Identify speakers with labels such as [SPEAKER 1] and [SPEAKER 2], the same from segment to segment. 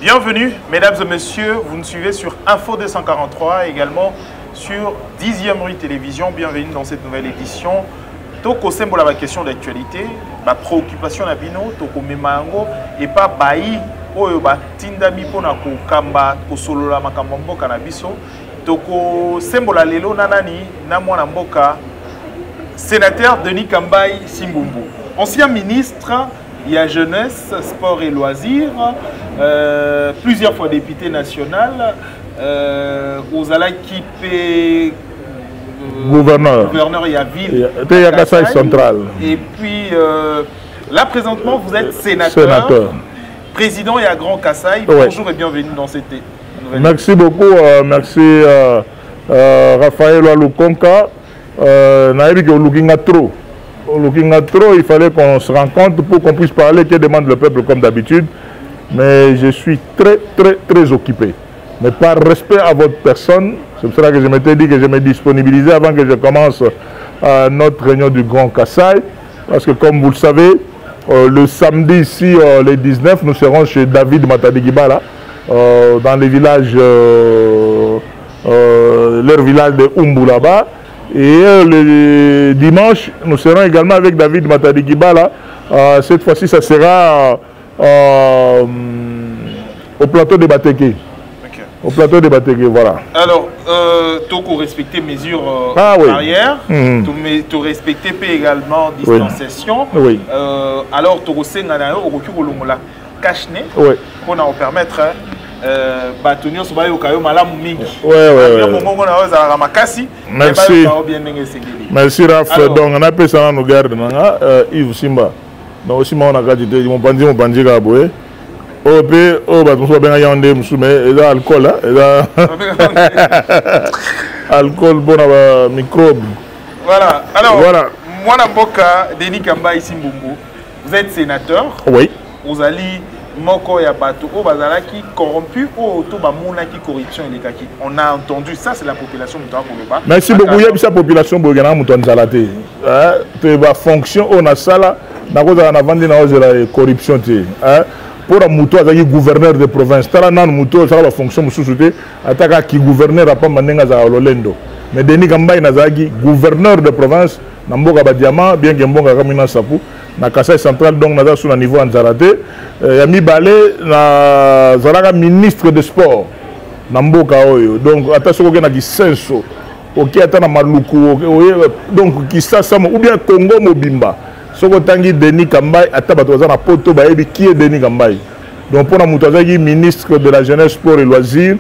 [SPEAKER 1] Bienvenue, mesdames et messieurs, vous nous suivez sur Info 243, également sur 10e rue Télévision. Bienvenue dans cette nouvelle édition. Toko sembo la question d'actualité, ma préoccupation na bino, toko memango et pas bayi oyo ba tindami pona ko kamba ko solola makambo mboka na biso. Toko sembo la lelo nanani na mwana mboka sénateur Denis Kambayi Simbumbu, ancien ministre. Il y a jeunesse, sport et loisirs, plusieurs fois député national, Ozala Kipé, gouverneur il y a ville,
[SPEAKER 2] central.
[SPEAKER 1] Et puis là présentement vous êtes sénateur. Président et à Grand Kassai.
[SPEAKER 2] Ouais.
[SPEAKER 1] Bonjour et bienvenue dans cette nouvelle.
[SPEAKER 2] Merci beaucoup, merci Raphaël Walukonka. Naïbi que looking trop. Looking at trop, il fallait qu'on se rencontre pour qu'on puisse parler que demande le peuple comme d'habitude. Mais je suis très occupé. Mais par respect à votre personne, c'est pour cela que je m'étais dit que je me disponibilisais avant que je commence notre réunion du Grand Kassai. Parce que comme vous le savez, le samedi ici, le 19, nous serons chez David Matadigibala, dans les villages, leur village de Umbu là-bas. Et le dimanche, nous serons également avec David Matadigibala. Cette fois-ci, ça sera au plateau de Bateke.
[SPEAKER 1] Okay.
[SPEAKER 2] Au plateau de Bateke, voilà.
[SPEAKER 1] Alors, tu as respecté mesures barrières, tu as respecté également distanciation.
[SPEAKER 2] Oui.
[SPEAKER 1] Alors, tu as la cache-nez pour nous permettre Batonio Sobaye Okayo Malam Mingi.
[SPEAKER 2] Merci. Merci Raph. Donc on appelle ça nous garde Yves Simba. Donc aussi on a gardé mon bandit Gaboué. Oh bah on soit bien yandé musume et là alcool là et là alcool bon microbe.
[SPEAKER 1] Voilà. Alors voilà. Moi Namboka Denis Kambayi Simbumbu. Vous êtes sénateur.
[SPEAKER 2] Oui.
[SPEAKER 1] Vous allez Moko ya bato o bazalaki corrompu o to ba monaki corruption elekaki. On a entendu ça, c'est la population mutoa koloba.
[SPEAKER 2] Merci beaucoup. Il y a sa population bogana mutoa nzalate. Te ba fonction on a sala na ko za na vandi na la corruption te. Pour la mutoa za gouverneur de province. Tala nan mutoa ça la fonction mususuté ataka ki gouverneur a pas manenga za lolendo. Mais Denis Kambayi na zaki gouverneur de province na mboka ba diamant bien que mbonga kamina sapu. Na Kassai central donc na sur le niveau Nzarate Yami Balé na zalaka ministre de sport na mboka oyo donc attention ko na kisenso OK ata na maluku donc kisasa ou bien Congo mobimba soko tangi Denis Kambayi ata bato za na poto ba yebi qui est Denis Kambayi donc pour na muto azaki ministre de la jeunesse sport et loisirs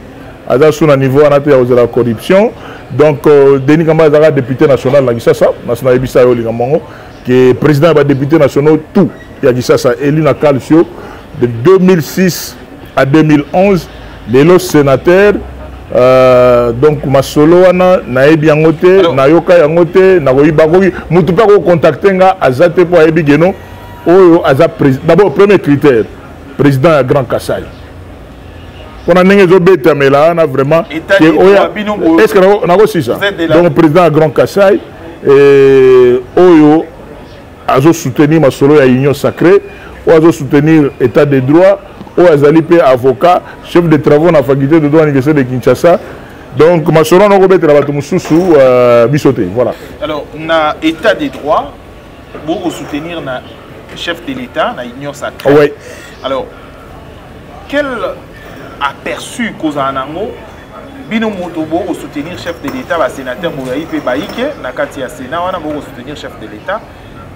[SPEAKER 2] aza sur le niveau anate ya la corruption donc Denis Kambayi zaka député national na kisasa na yebisa yo lingamongo qui est président des députés nationaux, tout. Il y a dit ça, Elina Calcio, de 2006 à 2011, les sénateurs, donc ma solo, naebi yangote, nayoka yangote, naoibagogi, mutupa ko contacter nga azate pour aebi geno, oyo aza président. D'abord, premier critère, président à Grand Kassai. On a n'engagé bête mais là, on a vraiment. Est-ce que on a aussi ça? Donc président à Grand Kassai et oyo à soutenir ma solo à Union Sacrée, ou à soutenir État de droit, ou à Zalipe avocat, chef de travaux dans la faculté de droit à l'université de Kinshasa. Donc ma solo n'a pas été bisoté. Voilà.
[SPEAKER 1] Alors, na État de droit, pour soutenir na chef de l'État, na Union Sacrée.
[SPEAKER 2] Oui.
[SPEAKER 1] Alors, quel aperçu cause en ango bino motobo pour soutenir chef de l'État, le sénateur Bouraï Baïke, na Katia Sénat, on a pour soutenir chef de l'État.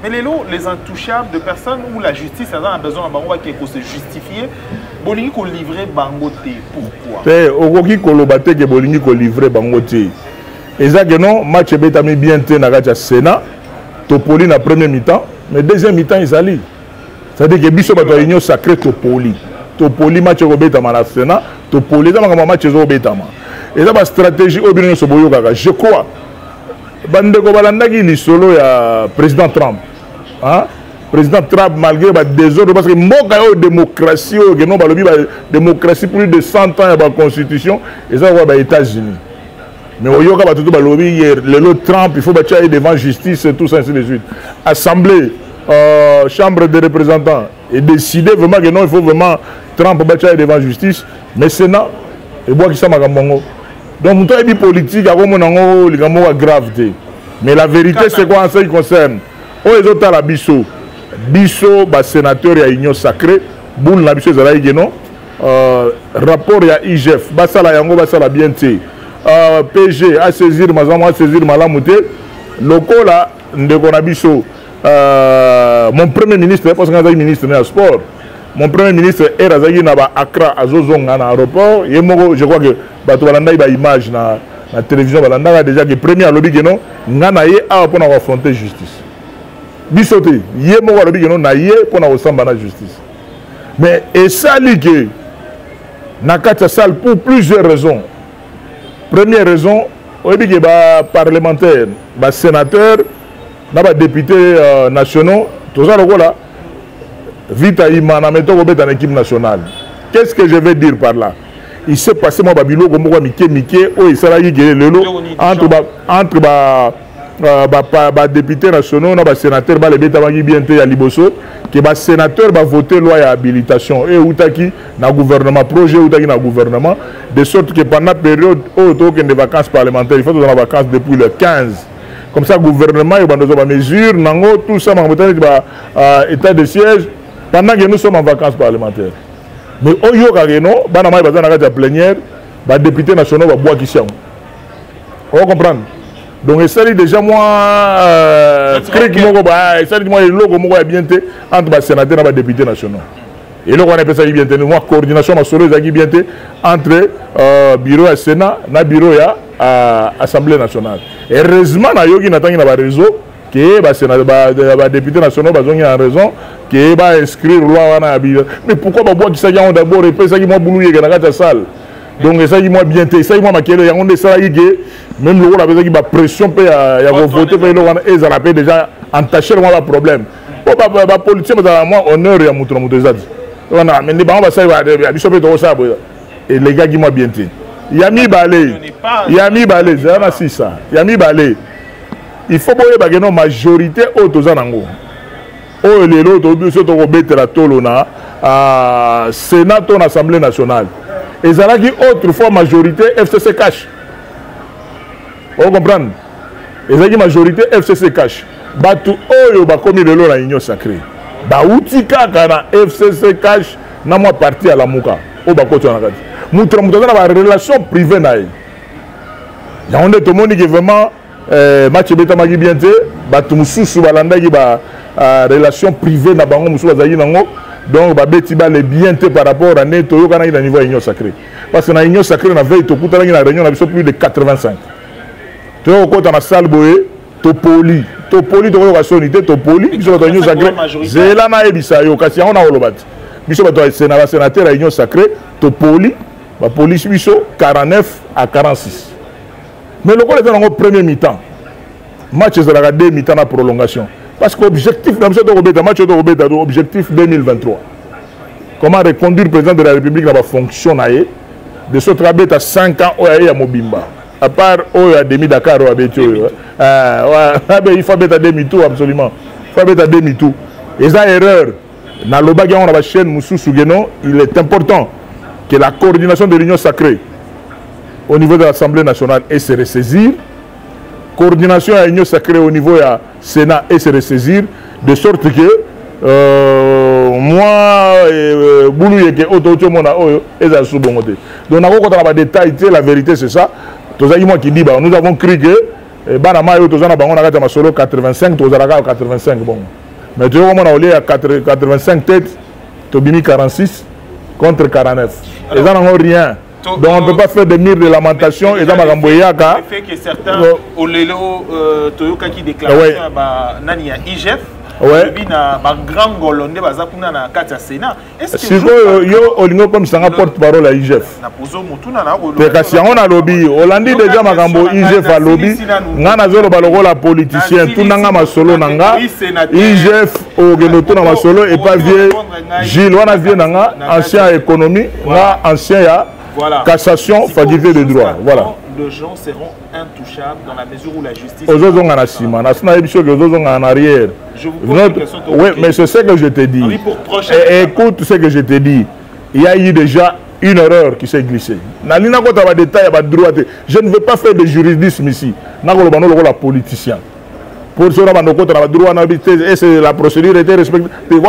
[SPEAKER 1] Mais les intouchables de personnes où la justice a besoin de se justifier, bolingi ko livrer bangote. Pourquoi?
[SPEAKER 2] Okoki kolobate ke bolingi ko livrer bangote. Ezake non match betami bien te na Katia Sénat, topoli na premier mi-temps, mais deuxième mi-temps ils allaient. C'est-à-dire que biso bato union sacrée topoli. Topoli match ko betama na Sénat, topoli za ngama match zo betama. Et ça ma stratégie obino so boyo kaka. Je crois bandeko balandaki lisolo ya président Trump. Hein? Président Trump malgré les désordres parce que mboka yo démocratie que non balobi démocratie plus de 100 ans à la constitution et ça va aux États-Unis. Mais au yoka batuto balobi hier le Trump il faut battre devant justice et tout ça ainsi de suite. Assemblée chambre des représentants et décider vraiment que non, il faut vraiment Trump battre devant la justice, mais Sénat, et boire qui ça m'a gambongo. Donc, tout est politique, il y a gravité. Mais la vérité, c'est quoi en ce qui concerne? Les autres, la Bisso, sénateur, il y a union sacrée, boule la Bisso, il y a rapport, il y a IGF, Bassala Yango, Bassala Bienté, PG, à saisir, à saisir, Malamouté, locaux là, mon premier ministre, parce que je ministre de sport, mon premier ministre est à Accra, à Zozong, à l'aéroport. Je crois que il y a une image dans la télévision. Déjà, le premier lobby, il y a pour affronter la justice. Bissoté, il y a un lobby pour affronter la justice. Mais et ça, c'est pour plusieurs raisons. Première raison, il y a des parlementaires, des sénateurs, des députés nationaux, tout ça, là. Vite à Imana, mettons dans l'équipe nationale. Qu'est-ce que je vais dire par là? Il s'est passé, moi, Babilo, comme moi, Miké, oh, il s'est dit, entre députés nationaux, les sénateurs, les bétamagis bien à Liboso, que les sénateurs vont voter loi et habilitation. Et Outaki, dans le gouvernement, projet Outaki dans le gouvernement, de sorte que pendant la période où il y a des vacances parlementaires, il faut dans les vacances depuis le 15. Comme ça, le gouvernement, il va dans des mesures, tout ça, état de siège. Pendant que nous sommes en vacances parlementaires. Mais au Yogageno, Banama est dans la plénière, les députés nationaux vont boire qui sont. Vous comprenez? Donc, il s'agit déjà, moi, il s'agit de moi, le logo bien entre les sénateurs et les députés nationaux. Et là, on appelle ça bien moi, coordination entre le bureau et Sénat et le bureau et l'Assemblée nationale. Et heureusement, il y a un réseau. Les députés nationaux ont en raison qui va inscrire la loi. Mais pourquoi ils s'agit d'abord et puis ils boulouiller dans la salle. Donc il s'agit moi bien il s'agit moi maquiller on est ça même le rôle avec la pression peut y voter pour ils ont déjà entaché le problème. Pour la politique moi honneur et mutuo mutezadi. On a mais les bancs va ça va bisoper de ça et les gars qui moi bien Yami Balé c'est ça Yami Balé. Il faut que la majorité autosanango. Oh les autres obéissent la tolona à Sénat ou l'Assemblée nationale. Et ça là qui autrefois majorité FCC cash. Vous comprenez? Et ça qui majorité FCC cash. Batu oyo ba komi lelo na union sacrée. Ba utika kana FCC cash na moi parti à la muka. O ba ko tona kati. Mutra na ba relation privée na ye. Ya on est tout le monde qui vraiment match beta magi bien te batu mususu balanda ki ba relation privée na bango mususu bazali nango donc ba beti ba le bien te par rapport à neto yo kana ina niveau union sacrée parce que na union sacrée na veille to kuta na réunion na biso plus de 85 to ko ta na salle boye to poli to ko sonité to poli biso to union sacrée zela na ebisa yo kasi on a olobat biso ba to sénateur à union sacrée to poli ba police biso 49 à 46. Mais le goal est dans le premier mi-temps. Match est dans la deux mi-temps de prolongation. Parce que l'objectif, objectif 2023. Comment reconduire le président de la République dans la fonction de ce travail à 5 ans à Mobimba. À part à demi-Dakar ou à Bétio. Il faut mettre à demi-tour absolument. Il faut mettre à demi-tour. Et ça, erreur. Dans le bagage, on a la chaîne Moussou Sougeno, il est important que la coordination de l'Union sacrée au niveau de l'Assemblée nationale et se ressaisir, coordination à l'Union sacrée au niveau du Sénat et se ressaisir, de sorte que moi, Boulou et Oto Mona, et ça sous bon côté. Donc, on a des détails, la vérité c'est ça. Tout ça, moi qui dit, nous avons cru que Banama et Otozana, on a gagné solo 85, Tozaraka 85. Bon. Mais tu vois, on a eu à 85 têtes, Tobimi 46 contre 49. Et ça n'a rien. Donc on ne peut pas faire des murs de lamentation et dans ma gamboyaka.
[SPEAKER 1] Le fait que certains Olelo Toyoka qui déclarent nani ya IGF oui na ba grand golonde bazakuna na kati ya Sénat. Est-ce que
[SPEAKER 2] yo olingo comme ça porte-parole à IGF.
[SPEAKER 1] Na pozo mutuna na ko.
[SPEAKER 2] Mais kasi on a lobby, Hollandi déjà magambo IGF a lobby. Ngana zolo baloko la politicien tout nanga masolo nanga. IGF au genoto na masolo et pas vieux Gilles wana vieux nanga ancien économie, nga ancien ya voilà. Cassation, faculté de droit. Voilà.
[SPEAKER 1] de gens seront intouchables dans la mesure où la justice...
[SPEAKER 2] en arrière.
[SPEAKER 1] Je vous pose une question.
[SPEAKER 2] Oui, mais c'est ce que je te dis.
[SPEAKER 1] Oui, pour
[SPEAKER 2] écoute ce que je te dis. Il y a eu déjà une erreur qui s'est glissée. Je ne veux pas faire de juridisme ici. Je suis la politicien. Pour cela, la procédure était respectée. Ils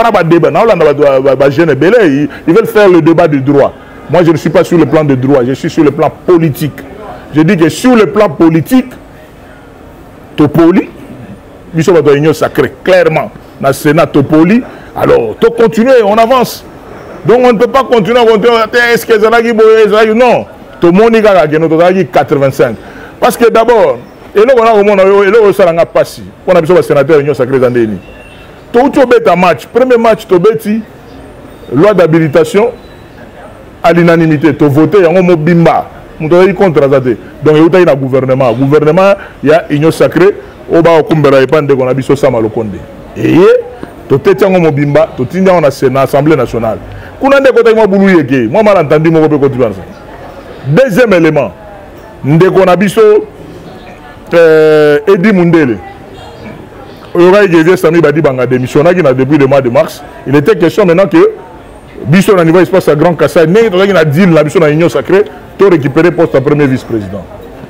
[SPEAKER 2] veulent faire le débat du droit. Moi, je ne suis pas sur le plan de droit, je suis sur le plan politique. Je dis que sur le plan politique, Topoli, nous sommes dans l'union sacrée, clairement. Dans le Sénat Topoli, alors, tu continues, on avance. Donc, on ne peut pas continuer à continuer. Est-ce que c'est non. Tout le monde est 85. Parce que d'abord, et là, on a passé. On a besoin de sénateur de l'union sacrée dans l'année. Tu as un match. Premier match, tu as loi d'habilitation. À l'unanimité, tu as voté, il y a un mot bimba. Tu as contre ça. Donc, il y a un gouvernement. Le gouvernement, il y a une union sacrée. Il y a un biso sama le konde. Et tu as un mot bimba, tu as un assemblée nationale. Moi, je mal entendu, je peux continuer ça. Deuxième élément, nous avons Edi Mundele. Depuis le mois de mars. Il était question maintenant que Bisso au niveau espace à Grand Kassai, mais il a dit la Bisso dans l'union sacrée, tu récupérer poste à premier vice-président.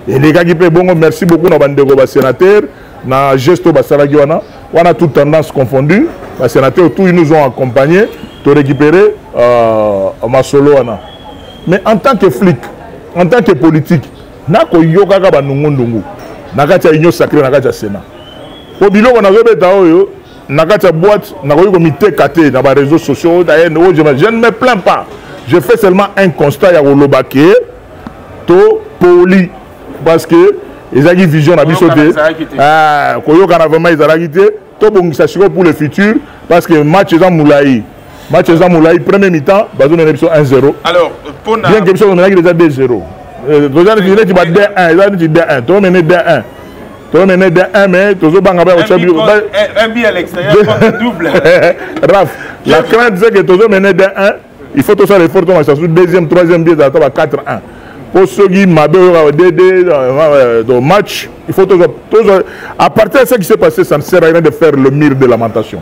[SPEAKER 2] Et les gars qui paient bon, merci beaucoup à Bandego sénateur, na gesto Basaragiwana, on a toute tendance confondue. Les sénateurs, tous ils nous ont accompagnés pour récupérer ma solo. Mais en tant que flic, en tant que politique, n'a ko yoga ka banungundungu. Nakatia union sacrée, nakatia Sénat. Au bilo on a yo nakatia boîte, nakoyo comité katé dans les réseaux sociaux, je ne me plains pas. Je fais seulement un constat ya Olobake to poli parce que ils ont une vision na bisoté. Ah, koyo kana vraiment ils ont quitté to bongisa siko pour le futur parce que match en Moulaï. Match en Moulaï premier mi-temps, bazo na biso 1-0. Alors, pour bien que biso on a déjà 2-0. Déjà il dit 2-1, ils ont dit 2-1, to mener 2-1. Tu as mené 1, mais tu as
[SPEAKER 1] un but à l'extérieur, double.
[SPEAKER 2] Raph, la crainte c'est que tu as mené 1, il faut tout ça l'effort, tu as deuxième, troisième but, tu as 4-1. Pour ceux qui m'ont dans match, il faut tout ça. À partir de ce qui s'est passé, ça ne sert à rien de faire le mire de lamentation.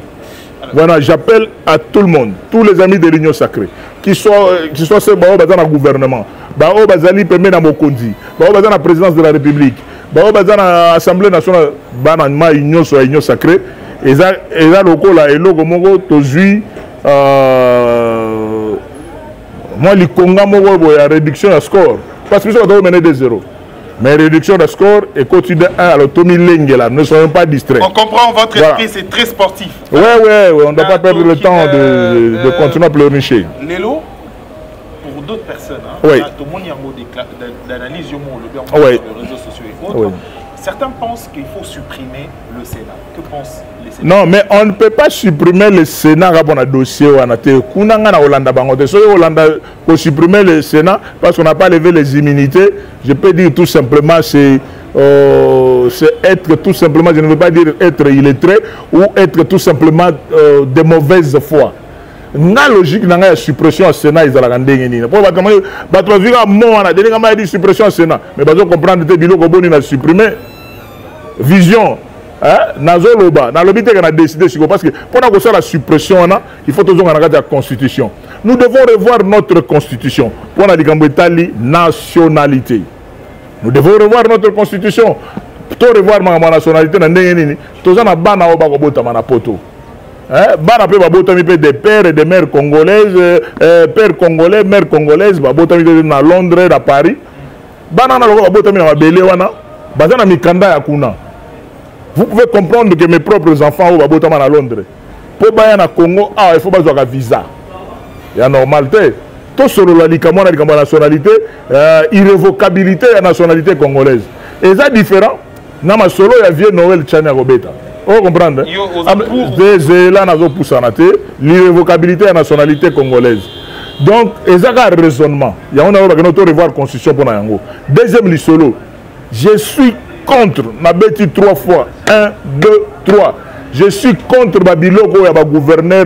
[SPEAKER 2] Voilà, j'appelle à tout le monde, tous les amis de l'Union sacrée, qui soient ceux dans le gouvernement, qui permet dans Mokondi, dans la présidence de la République, dans l'Assemblée nationale, dans l'Union sacrée, et là, moi, les Congo, il y a réduction de score. Parce que nous avons mené 2-0. Mais réduction de score et continue de 1 à l'automie Lengela. Ne soyons pas distraits.
[SPEAKER 1] On comprend votre esprit, c'est très sportif.
[SPEAKER 2] Oui, on ne doit pas perdre le temps de continuer à pleurnicher.
[SPEAKER 1] Lélo, pour d'autres personnes,
[SPEAKER 2] oui.
[SPEAKER 1] Tout le monde a d'analyse sur les réseaux sociaux et autres. Oui. Certains pensent qu'il faut supprimer le Sénat. Que pensent les Sénateurs? Non, mais on ne peut pas supprimer le Sénat pour un dossier. Pour supprimer le Sénat, parce qu'on n'a pas levé les immunités, je peux dire tout simplement, c'est être tout simplement, je ne veux pas dire être illettré, ou être tout simplement de mauvaise foi. La logique dans la suppression au Sénat, ils ont la suppression au Sénat. Mais vous comprendre que vous supprimé. Vision, Nazoloba, dans le but qu'on a décidé, parce que pour la suppression, il faut toujours regarder la Constitution. Nous devons revoir notre Constitution pour la nationalité. Nous devons revoir notre Constitution. Pour revoir ma nationalité, nous devons des pères et des mères congolaises, pères congolais, mères congolaises, à Londres, à Paris. Vous pouvez comprendre que mes propres enfants ont à Londres. Pour aller à Congo, il faut avoir un visa. Il y a normalité. Tout sur la nationalité, irrévocabilité de la nationalité congolaise. Et c'est différent. Dans ma solo, il y a vieux Noël Tchania Robeta. Vous comprenez? L'irrévocabilité de la nationalité congolaise. Donc, il y a un raisonnement. Il y a un revoir la constitution pour nous. Deuxième lissolo. Je suis contre, ma bêtise 3 fois, 1, 2, 3. Je suis contre Babiloko et le gouverneur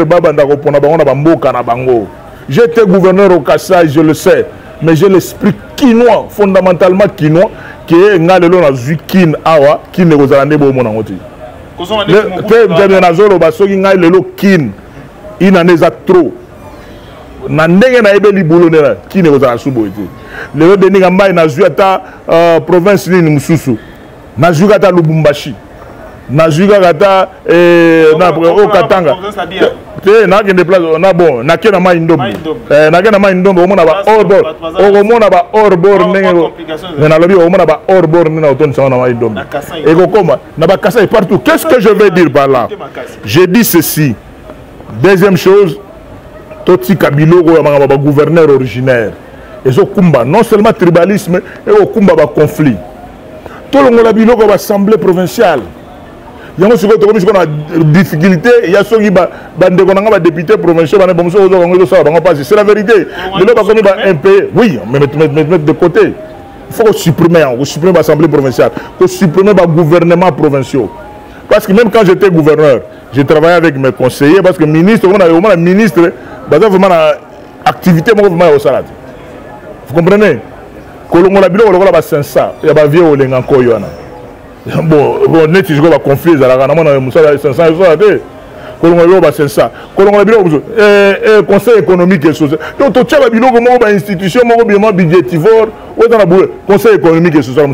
[SPEAKER 1] J'étais gouverneur au Kassai, je le sais, mais j'ai l'esprit quinois, fondamentalement quinois,
[SPEAKER 2] que ngalelo na zukin awa kin ne kozala ndebo mona ngoti te nazolo basoki ngai lelo kin ina neza trop na ndenge na ebe libulu nela kin ne kozala subo ete lelo deninga mbai na zui ata province nini mususu na zui ata Lubumbashi na zui ata na Katanga te na kende place na bon na kena mai ndombo na kena mai ndombo omona ba orbor omona ba orbor ndenge na lobi omona ba orbor ndenge na oton sa na mai ndombo et kokoma na ba kasa partout. Qu'est-ce que je veux dire par là? Je dis ceci. Deuxième chose, Toti Kabilo ba gouverneur originaire et zo kumba non seulement tribalisme et au kumba ba conflit. Tout le monde biloko ba assemblée provinciale. Il y a une difficulté, il y a ceux qui ont député provincial, c'est la vérité. Oui, mais mettre de côté. Il faut supprimer l'Assemblée provinciale, il faut supprimer le gouvernement provincial. Parce que même quand j'étais gouverneur, j'ai travaillé avec mes conseillers, parce que ministre, on a ministre, vraiment activité au salade. Vous comprenez? Quand on a bien 500, il y a vieux Olenga Koyona. Bon, net je vais confier à la Rana, Moussa 500 conseil économique et social. Donc, tu as une institution budgétivore, conseil économique et social.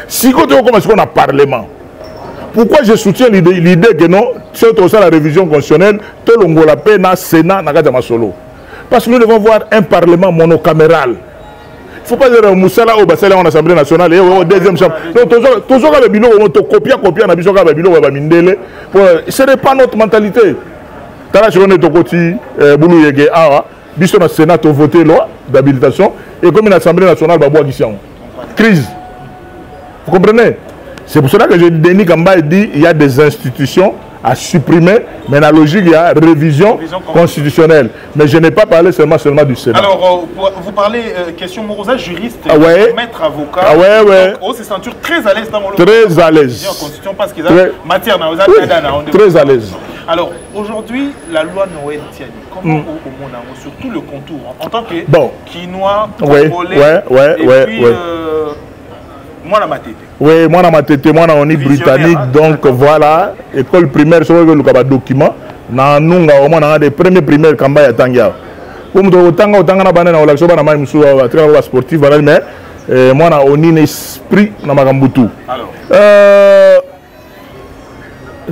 [SPEAKER 2] Si on a parlement, pourquoi je soutiens l'idée que non, c'est la révision constitutionnelle, tout le monde la paix dans le Sénat, dans solo. Parce que nous devons voir un parlement monocaméral. Il ne faut pas dire que Moussala au Bassala en Assemblée nationale et au deuxième chambre. Donc, toujours le bilan, on copie, on a besoin de bilan, on va mindele. Ce n'est pas notre mentalité. Tala je connais ton côté, Boulou Yege, Awa, biso na Sénat a voté loi d'habilitation et comme une Assemblée nationale, bah bois qui crise. Vous comprenez? C'est pour cela que je dénie Kamba dit il y a des institutions à supprimer, mais la logique, il y a révision constitutionnelle. Mais je n'ai pas parlé seulement du Sénat.
[SPEAKER 1] Alors, vous parlez question Morosa, juriste, maître avocat. Donc, c'est ceinture très à l'aise dans mon
[SPEAKER 2] très à l'aise.
[SPEAKER 1] Constitution parce qu'ils ont matière
[SPEAKER 2] très à l'aise.
[SPEAKER 1] Alors, aujourd'hui, la loi Noël Tiani, comment au monde, surtout le contour, en tant que Quinois, Congolais, et puis moi, la matete.
[SPEAKER 2] Oui, moi, on est britannique, donc voilà, école primaire, sur le document, nous avons des premiers primaires qui ont été faits. Comme nous avons sportif, mais moi, on a un esprit dans ma gambutu.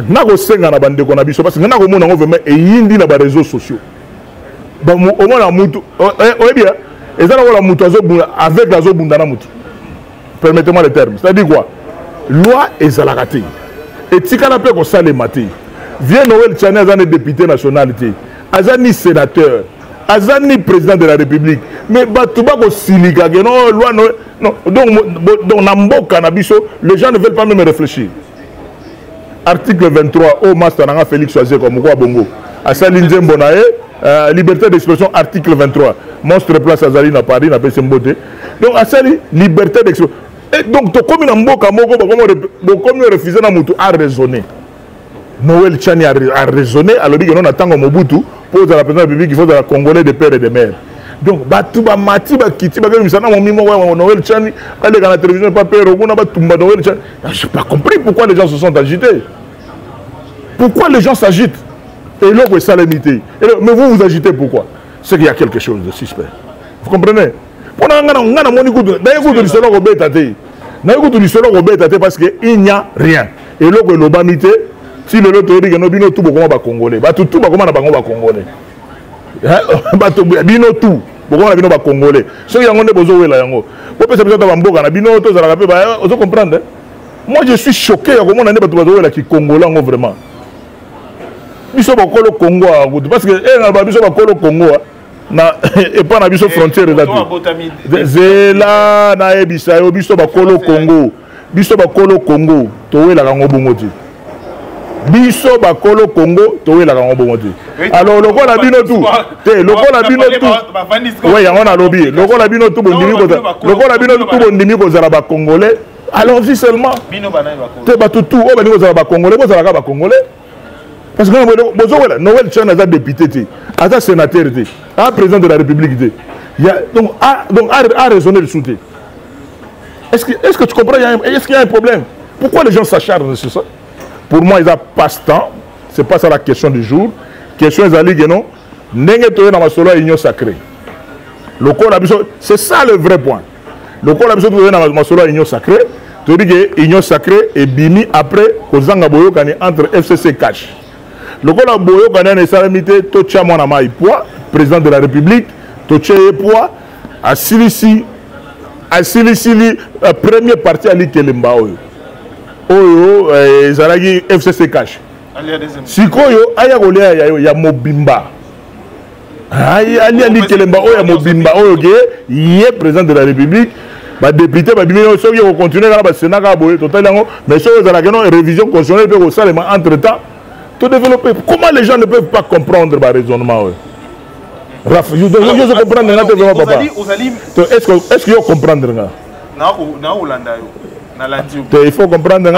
[SPEAKER 2] Nous avons un bande qu'on a vu parce que nous avons un des réseaux sociaux. Au moins, avec la zone permettez-moi le terme. C'est-à-dire quoi? Loi et Zalagati. Et Tikana peut qu'on s'allait mater. Vient Noël Tchani, Azani député nationalité, Azani sénateur, Azani président de la République. Mais Batouba ko Siliga, non, loi Noël. Non, donc Nambo Canabiso, les gens ne veulent pas même réfléchir. Article 23, au Master Nanga Félix choisir comme quoi Bongo. Asali Nzembonae, liberté d'expression, article 23. Monstre place Azali na Paris, na Pessembote. Donc Asali, liberté d'expression. Et donc, comme il y a comme il refusé à raisonner. Noël Tchani a raisonné, alors qu'il y a un Mobutu pour la présidence de la République, il faut la Congolais de père et de mère. Donc, Batouba Mati, Bakiti, Noël Tchani, aller dans la télévision, pas père, Noël Tchani. Je n'ai pas compris pourquoi les gens se sont agités. Pourquoi les gens s'agitent? Et l'autre est salamité. Mais vous vous agitez pourquoi? C'est qu'il y a quelque chose de suspect. Vous comprenez? Parce qu'il n'y a rien. Et là, l'obamité, si le lot dit que nous avons tout le Congolais, tout le Congolais. Bino tout, beaucoup Congolais. Ceux qui ont besoin de l'ango. Vous pouvez vous comprendre. Moi, je suis choqué à comment on a des Congolais vraiment. Ils sont au Congo parce que ils sont au Congo. Et pas na biso frontière là zela na ebisa yo biso ba kolo Congo to wela kango bongoti biso ba kolo Congo to wela kango bongoti alors lokola bino tout te lokola bino tout ouais yango na lobby lokola bino tout bondimi ko zala ba congolais alors si seulement bino bana ba te ba tout o ba niko zala ba congolais bo zala ba congolais. Parce que Noël Tchani a député, a sénateur, a président de la République. Donc, a raisonné le soutien. Est-ce que tu comprends? Est-ce qu'il y a un problème? Pourquoi les gens s'acharnent sur ça? Pour moi, ils n'ont pas ce temps. Ce n'est pas ça la question du jour. Question est que non. Union sacrée. C'est ça le vrai point. Le corps a besoin de Union sacrée. Tu dis que l'Union sacrée est bimi après Kozanga Boyokani entre FCC Cash. Le corps a Boyokani est salamité, Tocha Monama Ipoa, président de la République, Tocha Ipoa, à Silisi, premier parti à l'Ikelemba. Oyo, Zalagi FCC Cash. Sikoyo, Ayagolia, ya Mobimba. Ali Kelemba, Oya Mobimba, Oyo, il est président de la République. Les députés vont continuer à Sénat, mais si vous avez une révision constitutionnelle, entre-temps, tout développer. Comment les gens ne peuvent pas comprendre le raisonnement? Raph, je comprends papa. Est-ce que vous comprenez? Il faut comprendre.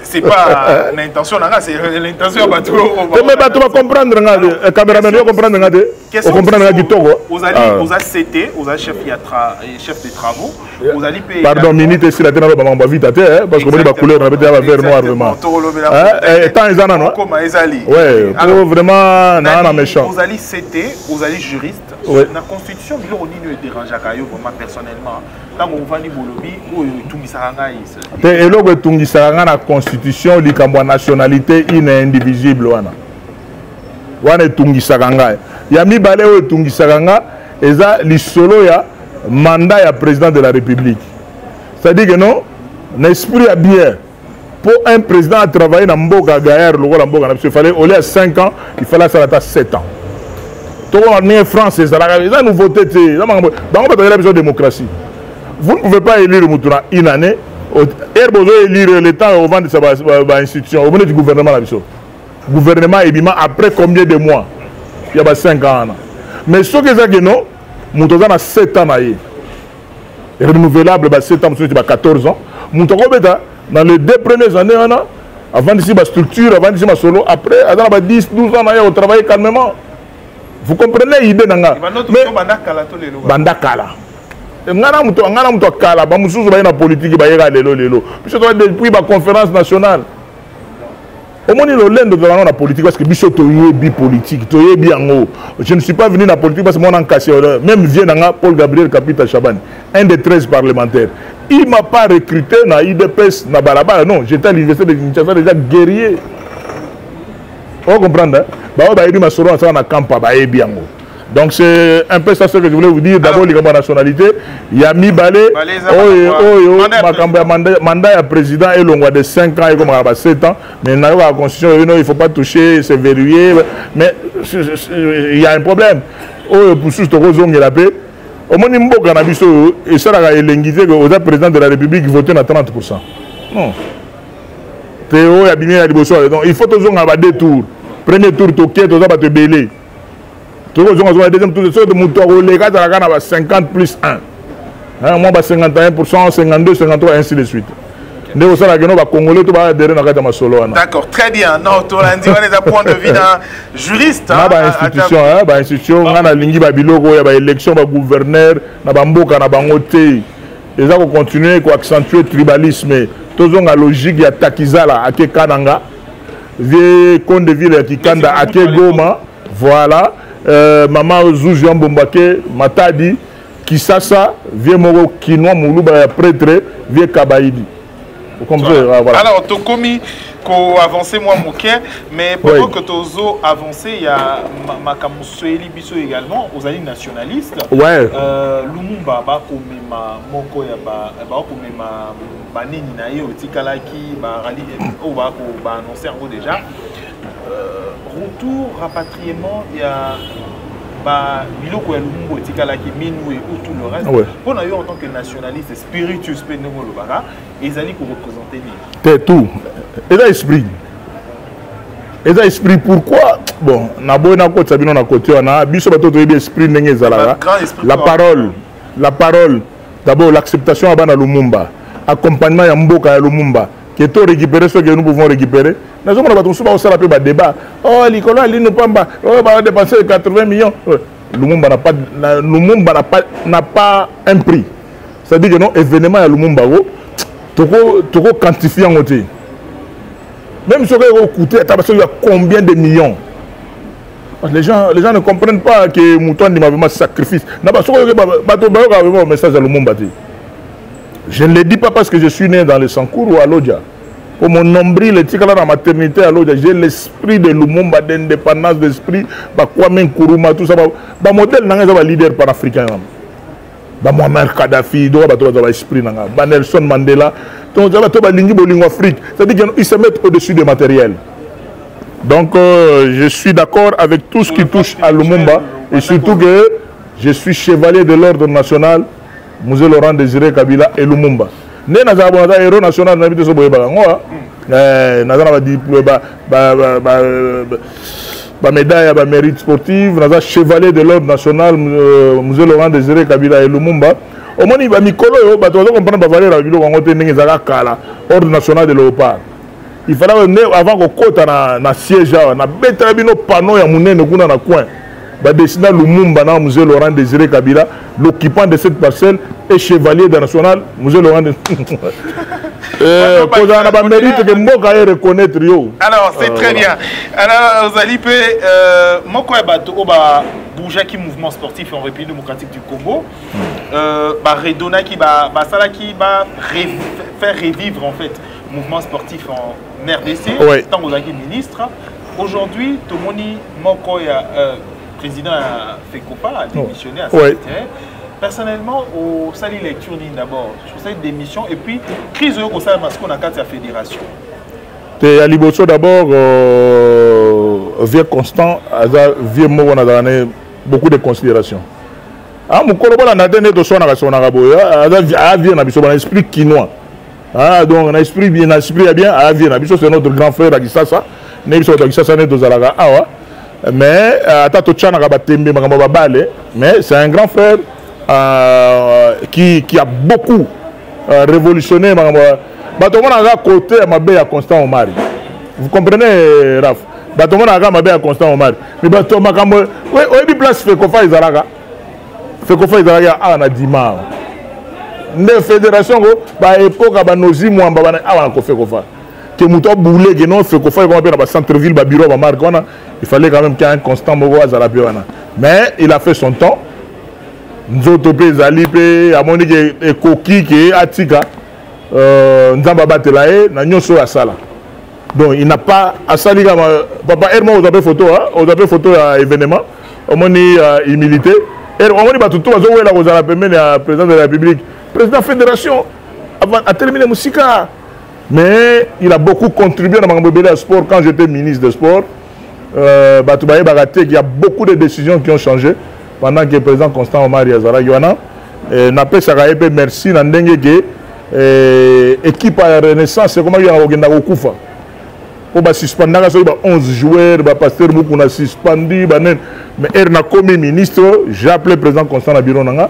[SPEAKER 1] C'est pas l'intention, c'est l'intention à bateau.
[SPEAKER 2] Mais tu vas comprendre. Le caméraman va comprendre.
[SPEAKER 1] Vous comprenez vous avez CT, vous avez chef de travaux. Vous allez payer. Pardon, minute ici, la tête va vite à terre, parce que vous avez la couleur, on va vert noir vraiment. Tant ils en ont. Oui, pour vraiment, non, méchant. Vous allez CT, vous allez juriste. La constitution, vous ne dérange pas vraiment personnellement. Quand on va
[SPEAKER 2] et là, la constitution, la nationalité indivisible. Il y a mis balé au Tungisaranga et ça, l'isolo ya mandat ya président de la République. C'est-à-dire que non, l'esprit a bien. Pour un président à travailler dans Mboga Gaïr, il fallait, au lieu de 5 ans, il fallait s'arrêter à 7 ans. Tout le monde est français, ça a nouveauté. Dans la démocratie. Vous ne pouvez pas élire une année. Élire l'État au vent de sa institution, au niveau du gouvernement. Le gouvernement est après combien de mois? Il y a 5 ans. Mais ce que c'est que non, nous avons 7 ans. Renouvelable, 7 ans, 14 ans. Nous avons dans les 2 premières années, avant d'ici ma structure, avant d'ici ma solo, après, dans 10, 12 ans, on travaille calmement. Vous comprenez l'idée? Mais Bandakala. Kala, politique, depuis la conférence nationale. Au moins, la politique parce que politique. Je ne suis pas venu dans la politique parce que mon cassé. Même vient Paul Gabriel Kapita Chaban, un des 13 parlementaires. Il ne m'a pas recruté dans l'IDPS, dans Balaba. Non, j'étais à l'université de Kinshasa déjà guerrier. Vous comprenez? Donc c'est un peu ça ce que je voulais vous dire. D'abord, les nationalité. Il y a mis balé. Mandat à président et l'on de 5 ans et comme 7 ans. Mais dans la constitution, il ne faut pas toucher, c'est verrouillé. Mais il y a un problème. Pour ce que la paix. Au moins, il ça a l'élinguité que le président de la République votait à 30%. Non. Théo a bien à donc il faut toujours avoir 2 tours. Premier tour, tu vas te bêler. Deuxième tour, de 50 plus 1. Moi, 51%, 52, 53, ainsi de suite.
[SPEAKER 1] D'accord, très bien. Non, tu as dit un point de vue d'un juriste.
[SPEAKER 2] Institution, on a l'ingé babiloko, il y a élection, gouverneur, na bamboka, na bangote. Ils ont continué à accentuer le tribalisme. Tous ont la logique, il y a Takizala, Ake Kananga, vieux compte de ville, Kikanda, Ake Goma, voilà. Maman Zouzian Bombake, Matadi, Kisasa, vieux Moro Kinois, Moulouba, prêtre, vieux Kabaïdi.
[SPEAKER 1] Voilà. Alors, tu as commis qu'on avance moi Mouquin, mais pendant que tu as avancé, il y a Makamoussoeli Bisso également, aux alliés nationalistes.
[SPEAKER 2] Ouais.
[SPEAKER 1] Lumumba, Bakomema, Moko, Bakomema, Banini Naye, Otikalaki, Barali, Obako, annoncé en gros déjà. Retour, rapatriement, il y a Biloko et Lumumba, Otikalaki, Minou et tout le reste. Ouais. Pour nous, en tant que nationaliste, spiritueux, ils allaient représenter lui.
[SPEAKER 2] C'est tout. Et l'esprit. Et l'esprit, pourquoi? Bon, la parole, d'abord l'acceptation à Lumumba, accompagnement à Mboka à Lumumba, que tu récupérer ce que nous pouvons récupérer. Nous avons un débat. Oh, Nicolas, il nous pas. Oh, on va dépenser 80 millions. Lumumba n'a pas un prix. C'est-à-dire que non, événement à Lumumba, tu peux quantifier en côté. Même si on coûté, il y a combien de millions? Les gens ne comprennent pas que Mouton dit vraiment sacrifice. Je ne le dis pas parce que je suis né dans le Sankour ou à Lodja. Pour mon nombril, la maternité à Lodja, j'ai l'esprit de Lumumba, d'indépendance d'esprit, Kwame Nkrumah, tout ça. Le modèle est leader panafricain. Muammar Kadhafi, esprit Nelson Mandela. C'est-à-dire qu'ils se mettent au-dessus du matériel. Donc, je suis d'accord avec tout ce qui touche à Lumumba. Et surtout que je suis chevalier de l'ordre national, Musée Laurent Désiré Kabila et Lumumba. Né dans un héros national, nous médaille à mérite sportif, nous avons chevalier de l'ordre national, Musée Laurent Désiré Kabila et Lumumba. Au moins, il va Mikolo, tu vas comprendre la valeur de l'ordre national de Léopard. Il fallait avant qu'on côte na siège, na betra bino panneau ya munene kuna na coin. Ba dessiner Lumumba na Musée Laurent Désiré Kabila, l'occupant de cette parcelle est chevalier de national, Musée Laurent Désiré. Reconnaître yo.
[SPEAKER 1] Alors c'est très bien. Alors Zali peut moko ya bato oba bouger qui mouvement sportif en République démocratique du Congo. Ba redona qui ba sala qui ba faire revivre en fait mouvement sportif en RDC, tant que vous avez ministre. Aujourd'hui, Tomoni Moko président FECOPA a démissionné à cette personnellement, au sali lecture d'abord, sur cette démission et puis crise au sein de la fédération.
[SPEAKER 2] À Liboso d'abord, vieux constant, vieux mot on a donné beaucoup de considération. Ah, mon collègue on a donné de son esprit quinois. Ah, donc on a esprit bien, c'est notre grand frère à Gisasa. Mais c'est un grand frère qui a beaucoup révolutionné. Côté à Constant Omar. Vous comprenez, Raph? À Constant Omar. Mais oui, place Fekofa Izaraga. Fekofa Izaraga a Dima. La fédération, à l'époque, que Mouton Boulé, que non, Fekofa, il centre-ville, bureau, il fallait quand même qu'il y ait un constant mais il a fait son temps. Nous autres, Zali, Amonique et Koki, qui est Atika, Nzamba Batelae, Nanyoso Asala. Donc il n'a pas à Saliga, Papa Herman, vous avez photo à événement, il militait. Et on a tout le président de la République, président de la fédération, avant de terminer la musique. Mais il a beaucoup contribué dans le sport quand j'étais ministre des Sports. Il y a beaucoup de décisions qui ont changé pendant que le président Constant Omar Yazara Yoana. Napé Saraïbe, merci. Équipe à la Renaissance, c'est comment il y a un Okufa. Pour suspendre 11 joueurs, Pasteur Moukouna suspendu. Mais il a commis ministre, j'ai appelé le président Constant Nabironanga.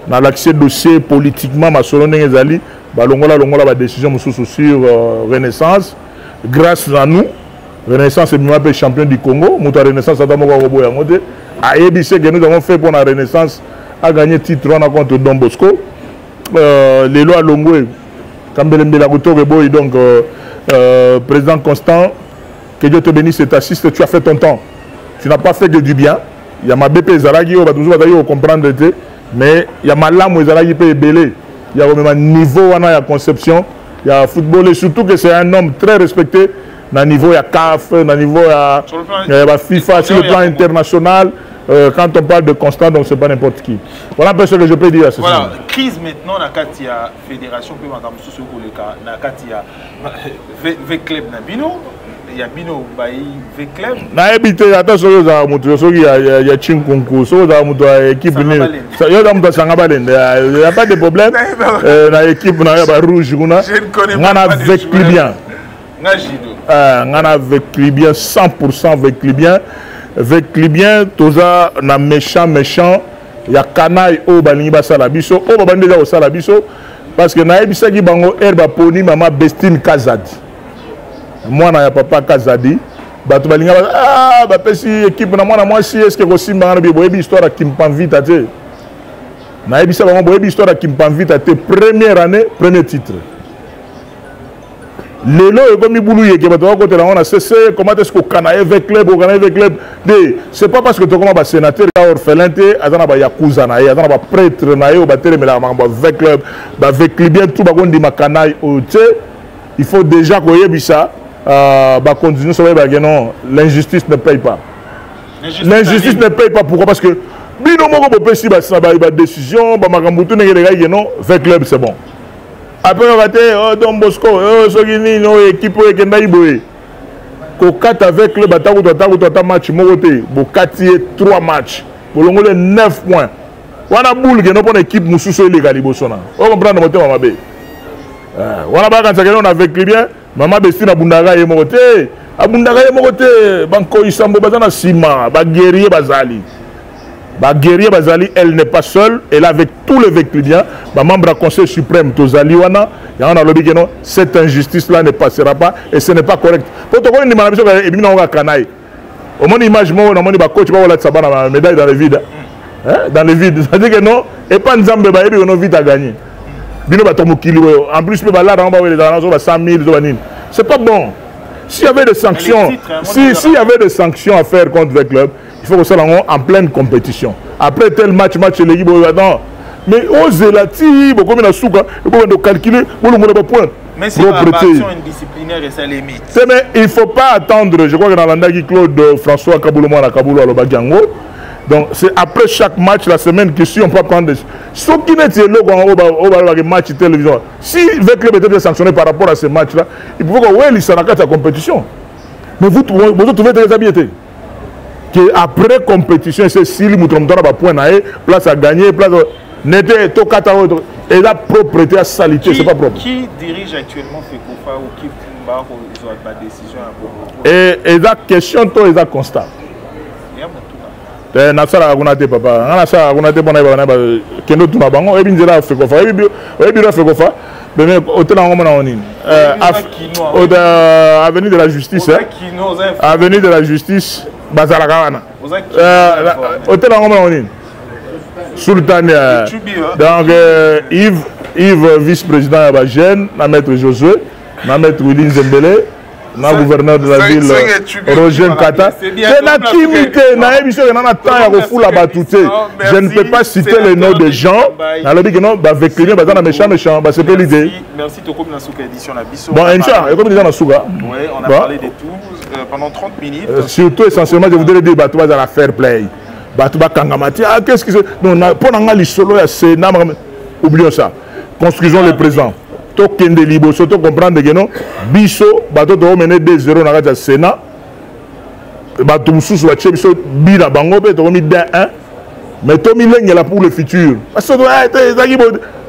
[SPEAKER 2] Dans l'accès dossier politiquement, ma solonne Ezali, la décision sur Renaissance. Grâce à nous, Renaissance est le champion du Congo. Mouta Renaissance a nous avons fait pour la Renaissance à gagner titre contre Don Bosco. Les lois Longwe, donc président Constant, que Dieu te bénisse et t'assiste, tu as fait ton temps. Tu n'as pas fait que du bien. Il y a ma BP Zaragi, on va toujours comprendre, mais il y a ma lame Zaragi peut belé. Il y a même un niveau à conception, il y a football et surtout que c'est un homme très respecté. Dans niveau il y a CAF, dans niveau il y a FIFA, sur le plan international. Quand on parle de Constant, donc c'est pas n'importe qui. Voilà un peu ce que je peux dire à ce moment.
[SPEAKER 1] Voilà, crise maintenant, dans la fédération, dans le cas de club Nabino, il y a Bino V club.
[SPEAKER 2] Na habité attention il y a Chinkunku, il y a équipe il y a pas de problème. La équipe na rouge on a avec Libyen. On a avec Libyen 100% avec Libyen. Avec Libyen, toza na méchant, il y a canaille au balingi basalabiso, au babandeza au salabiso, parce que na ebisa ki bango herba poni mama Bestine Kazadi. Moi na ya papa Kazadi, bato balinga ah bapesi équipe na moi si est-ce que kosimba na boyebi histoire qui me pan vite até na ebisa bango boyebi histoire qui me pan vite até première année premier titre lelo ekomi bulu yeke bato bakotela ngo na CC comment est-ce qu'on canaille avec club de c'est pas parce que to comment ba sénateur ya orphelin te azana ba yakuza na ye azana ba prêtre na ye o batelemela bango avec club ba avec bien tout ba kondi makanaille o te il faut déjà koyebisa bah continuer sur les non l'injustice ne paye pas l'injustice ne paye pas pourquoi parce que bino moko bopesi ba décision ba makambutu nengele non avec club c'est bon après on va te Don Bosco sogini no équipe ekenda iboye ko kat avec club ta match moko te bo kati 3 matchs bolongole 9 points wana boule ke no pona équipe mususu ile galibosona on comprendre motema mabe wana ba kan sakeno avec bien maman besti na bundaka ye moko te abundaka ye moko te banko isambo bazana sima ba guerrier bazali elle n'est pas seule elle est avec tous les véclidiens ba membre du conseil suprême tozali wana yana lobi que non cette injustice là ne passera pas et ce n'est pas correct protocole ni manabiso e bimina nga kanai au moins image mo na moni ba coach ba wala tsabana na médaille dans le vide dans le vide ça dit que non et pas nzambe ba ebi no vite à gagner bino ba tomokili en plus ba là ba wele dans 100 000 c'est pas bon. S'il y avait des sanctions, s'il y avait des sanctions à faire contre le club, il faut que ça soit en pleine compétition. Après tel match l'équipe non. Mais osez la ti, beaucoup de souka, beaucoup de calculer, beaucoup de points.
[SPEAKER 1] Mais c'est une action indisciplinaire et ça limite.
[SPEAKER 2] Mais il ne faut pas attendre, je crois que dans l'andagi Claude François Kaboulou à Kaboulou à Lobagango. Donc c'est après chaque match la semaine que si on peut prendre des... Ce qui n'est pas le match télévision. Si le club était sanctionné par rapport à ce match-là, il pouvait dire oui, ça n'a qu'à la compétition. Mais vous trouvez très habileté. Après compétition, c'est si le mouton a point place à gagner, place n'était tout et la propriété à salité, c'est pas propre.
[SPEAKER 1] Qui dirige actuellement FECOFA ou qui prend la décision
[SPEAKER 2] et la question, et la constat. Nasara agunate papa anasa agunate bona bana ba kendo tuma bango e binzela FECOFA e biro FECOFA mais hôtel en ngoma na onini avenue de la justice avenue de la justice bazala kawana hôtel en ngoma na onini Sultan donc Yves vice-président ya ba jeune na maître Josué na maître Willy Zembele na gouverneur de la ville Roger Kata c'est la kimité na émission na temps ya kofula batute je ne peux pas citer les noms des gens na lobi que non ba vécliner ba na méchant c'est pas l'idée
[SPEAKER 1] merci to comme na souka édition na biso
[SPEAKER 2] bon inshallah et comme déjà na souka
[SPEAKER 1] ouais on a parlé de tout pendant 30 minutes
[SPEAKER 2] surtout essentiellement je voudrais dire bato ba la fair play bato ba kangamati ah qu'est-ce que c'est non pour nga lisolo ya Sénat oublions ça construisons le présent tokende liboso to comprendre que non biso bato to mener 2-0 na kati Sénat bato mususu ba biso bina bango pe to mi 1 mais to mi lengela pour le futur parce que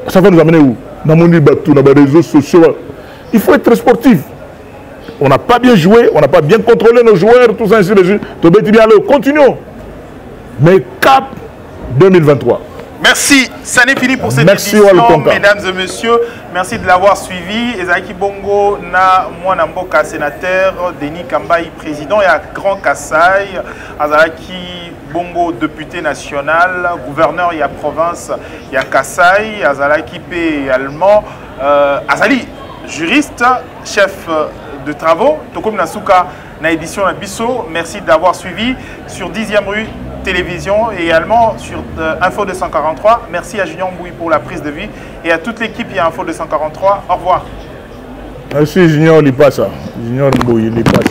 [SPEAKER 2] ça va nous amener où na moni bato na ba réseaux sociaux il faut être sportif on n'a pas bien joué on n'a pas bien contrôlé nos joueurs tout ça ainsi de suite to beti bien le continuons mais cap 2023.
[SPEAKER 1] Merci, ça n'est fini pour cette édition, mesdames et messieurs. Merci de l'avoir suivi. Ezaki Bongo, na Mwanamboka, sénateur, Denis Kambaï, président, et à Grand Kassai, Azalaki Bongo, député national, gouverneur, il y a province, il y a Kassai, Azalaki P allemand, Azali, juriste, chef de travaux, Tokom Nasuka, na édition Abisso. Merci d'avoir suivi sur 10e rue télévision et également sur Info 243. Merci à Junior Mbouy pour la prise de vue et à toute l'équipe et à Info 243. Au revoir.
[SPEAKER 2] Merci Junior Lipasa. Junior Mbouy Lipasa.